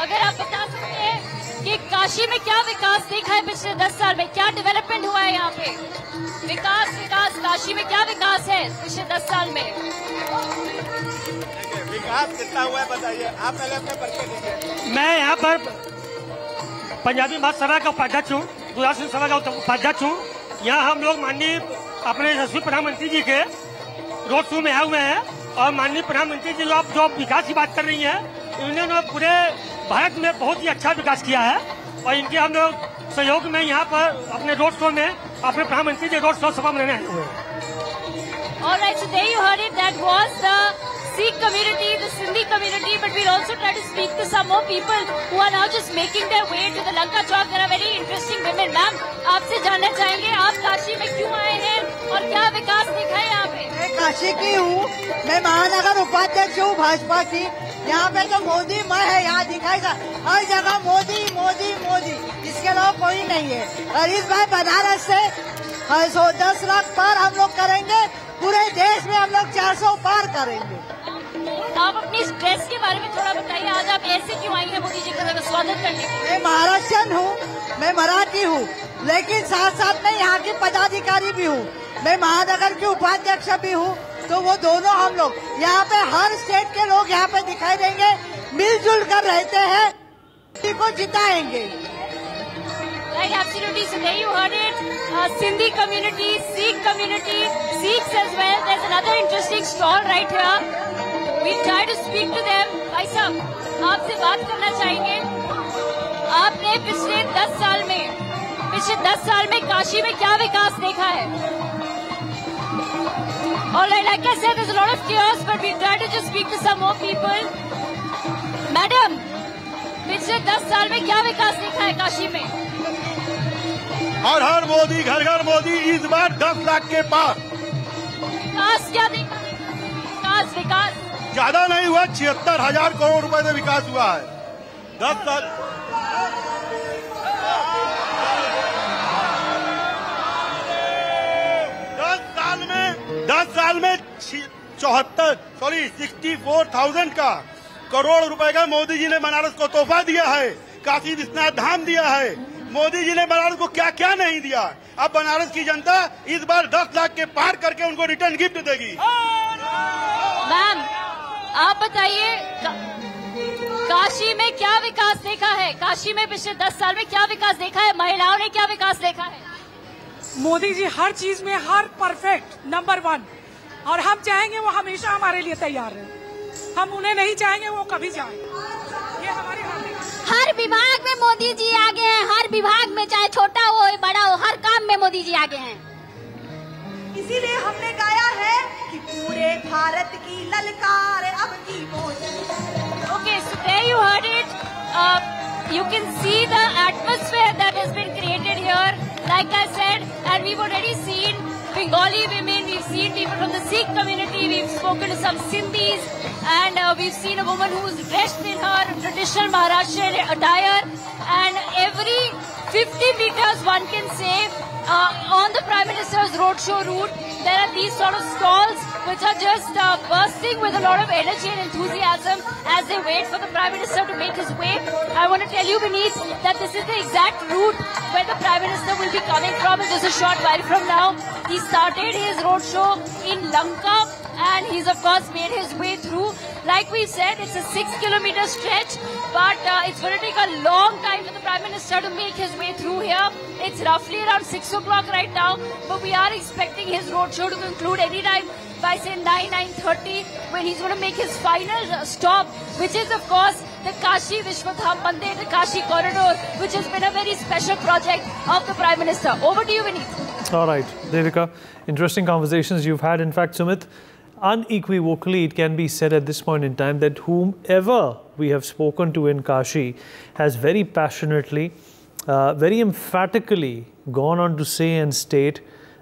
अगर आप बता सकते हैं कि काशी में क्या विकास देखा है पिछले 10 साल में, क्या डेवलपमेंट हुआ है यहाँ पे? विकास काशी में क्या विकास है पिछले 10 साल में? विकास कितना हुआ है बताइए, आप पहले अपने परिचय दीजिए। मैं यहाँ पर पंजाबी महासभा का उपाध्यक्ष हूँ, गुजरात सिंह सभा का उपाध्यक्ष हूँ। यहाँ हम लोग माननीय अपने यशस्वी प्रधानमंत्री जी के रोड शो में आए हुए हैं और माननीय प्रधानमंत्री जी जो विकास की बात कर रही हैं, इन्होंने पूरे भारत में बहुत ही अच्छा विकास किया है और इनके हम लोग सहयोग में यहाँ पर अपने रोड शो में अपने प्रधानमंत्री जी रोड शो सभा मनाने आए हुए हैं। Alright, so there you heard it. That was the Sikh community, the Sindhi community, but we'll also try to speak to some more people who are now just making their way to the Lanka Chowk. There are very interesting women. Ma'am, आपसे जानना चाहेंगे आप काशी में क्यों आए हैं और क्या विकास दिखा है यहाँ पे? मैं काशी की हूँ, मैं महानगर उपाध्यक्ष हूँ भाजपा की। यहाँ पे तो मोदी मैं है, यहाँ दिखाएगा हर जगह मोदी मोदी मोदी, इसके अलावा कोई नहीं है। और इस बार बनारस से 10 लाख पार हम लोग करेंगे, पूरे देश में हम लोग 400 पार करेंगे। आप अपनी स्ट्रेस के बारे में थोड़ा बताइए, आज आप ऐसे क्यों आई हैं मोदी जी का स्वागत करने के लिए? मैं महाराष्ट्रन हूँ, मैं मराठी हूँ, लेकिन साथ साथ मैं यहाँ की पदाधिकारी भी हूँ। मैं महानगर की उपाध्यक्ष भी हूँ, तो वो दोनों हम लोग यहाँ पे हर स्टेट के लोग यहाँ पे दिखाई देंगे, मिलजुल कर रहते हैं, को जिताएंगे। Right, absolutely. So there you heard it. Sindhi community, Sikh community, Sikhs as well. There's another interesting stall right here. We'll try to speak to them. भाई साहब, आपसे बात करना चाहेंगे। आपने पिछले 10 साल में काशी में क्या विकास देखा है? Alright, like I said, there's a lot of chaos, but we'll try to just speak to some more people. Madam, पिछले 10 साल में क्या विकास देखा है काशी में? हर हर मोदी, घर घर मोदी, इस बार 10 लाख के पार। विकास क्या देखा? विकास ज्यादा नहीं हुआ, 76,000 करोड़ रुपए में विकास हुआ है 10 साल। 10 साल में 64,000 का करोड़ रुपए का मोदी जी ने बनारस को तोहफा दिया है, काशी विश्वनाथ धाम दिया है। मोदी जी ने बनारस को क्या क्या नहीं दिया। अब बनारस की जनता इस बार 10 लाख के पार करके उनको रिटर्न गिफ्ट देगी। मैम, आप बताइए काशी में क्या विकास देखा है? काशी में पिछले 10 साल में क्या विकास देखा है? महिलाओं ने क्या विकास देखा है? मोदी जी हर चीज में हर परफेक्ट नंबर 1, और हम चाहेंगे वो हमेशा हमारे लिए तैयार है। हम उन्हें नहीं चाहेंगे वो कभी जाए। ये हमारी हर विभाग में मोदी जी आगे हैं, हर विभाग में, चाहे छोटा हो बड़ा हो, हर काम में मोदी जी आगे हैं। इसीलिए हमने गाया है कि पूरे भारत की ललकार अब की Modi. Okay, so there you heard it. You can see the atmosphere that has been created here. Like I said, and we've already seen Bengali women, we've seen people from the Sikh community, we've spoken to some Sindhis, and we've seen a woman who's dressed in her traditional Maharashtrian attire, and every 50 meters one can say on the Prime Minister's roadshow route, there are these sort of stalls which are just bursting with a lot of energy and enthusiasm as they wait for the Prime Minister to make his way. I want to tell you, Vineet, that this is the exact route where the Prime Minister will be coming from. Just a short while from now, he started his roadshow in Lanka, and he's of course made his way through. Like we said, it's a 6-kilometer stretch, but it's going to take a long time for the Prime Minister to make his way through here. It's roughly around 6 o'clock right now, but we are expecting his roadshow to conclude any time by say 9:30, when he's going to make his final stop, which is of course the Kashi Vishwadham Mandir, the Kashi corridor, which has been a very special project of the Prime Minister. Over to you, Vineet. All right, Devika, interesting conversations you've had. In fact, Sumit, unequivocally it can be said at this point in time that whomever we have spoken to in Kashi has very passionately, very emphatically gone on to say and state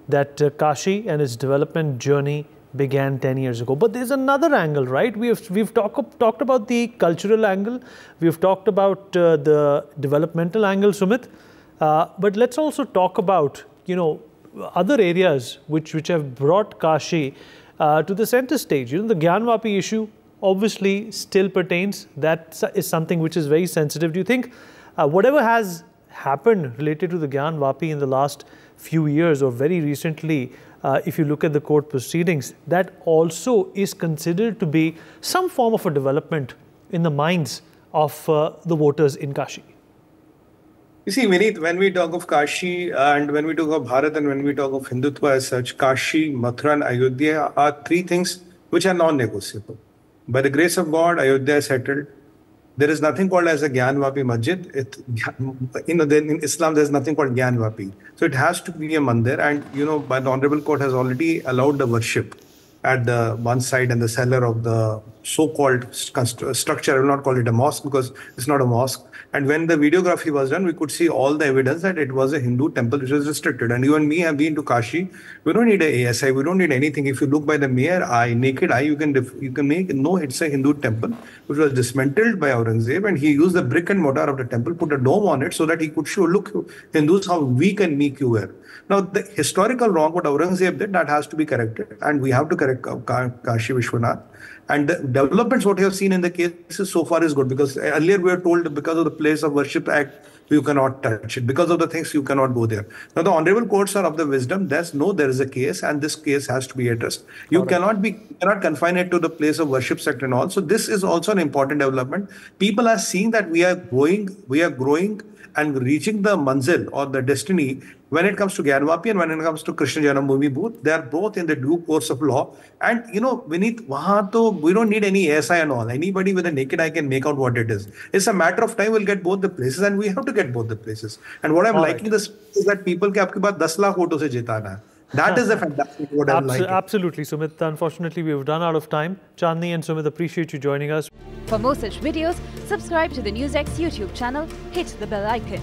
that Kashi and its development journey began 10 years ago. But there's another angle, right? We've talked about the cultural angle, we've talked about the developmental angle, Sumit, but let's also talk about, you know, other areas which have brought Kashi to the center stage. You know, the Gyanvapi issue, obviously still pertains. That is something which is very sensitive. Do you think whatever has happened related to the Gyan Vapi in the last few years or very recently, if you look at the court proceedings, that also is considered to be some form of a development in the minds of the voters in Kashi? You see, Vineet, when we talk of Kashi and when we talk of Bharat and when we talk of Hindutva as such, Kashi, Mathura and Ayodhya are three things which are non-negotiable. By the grace of God, Ayodhya is settled. There is nothing called as a Gyan Vapi Masjid. In Islam, there is nothing called Gyan Vapi. So it has to be a mandir, and by the Honorable Court has already allowed the worship at the one side and the cellar of the so-called structure. I will not call it a mosque because it's not a mosque. And when the videography was done, we could see all the evidence that it was a Hindu temple which was restricted. And you and me have been to Kashi. We don't need a ASI. We don't need anything. If you look by the mere eye, naked eye, you can make no. It's a Hindu temple which was dismantled by Aurangzeb, and he used the brick and mortar of the temple, put a dome on it so that he could show, look, Hindus, how weak and meek you were. Now, the historical wrong what Aurangzeb did, that has to be corrected, and we have to correct Kashi Vishwanath. And the developments what you have seen in the cases so far is good, because earlier we were told because of the Place of Worship Act, you cannot touch it. Because of the things, you cannot go there. Now, the honorable courts are of the wisdom. There is a case, and this case has to be addressed. You cannot confine it to the place of worship sector and all. So this is also an important development. People are seeing that we are growing and reaching the manzil or the destiny when it comes to Gyan Vapi and when it comes to Krishna Janambhoomi Booth. They are both in the due course of law. And Vineet, we don't need any ASI and all. Anybody with a naked eye can make out what it is. It's a matter of time we'll get both the places, and we have to get both the places. And what I'm liking this is that people ke aapke baad 10 lakh voto se jitana hai. That is a fantastic what I'm liking. Absolutely, Sumit. Unfortunately, we've run out of time. Chandni and Sumit, appreciate you joining us. For more such videos, subscribe to the NewsX YouTube channel, hit the bell icon.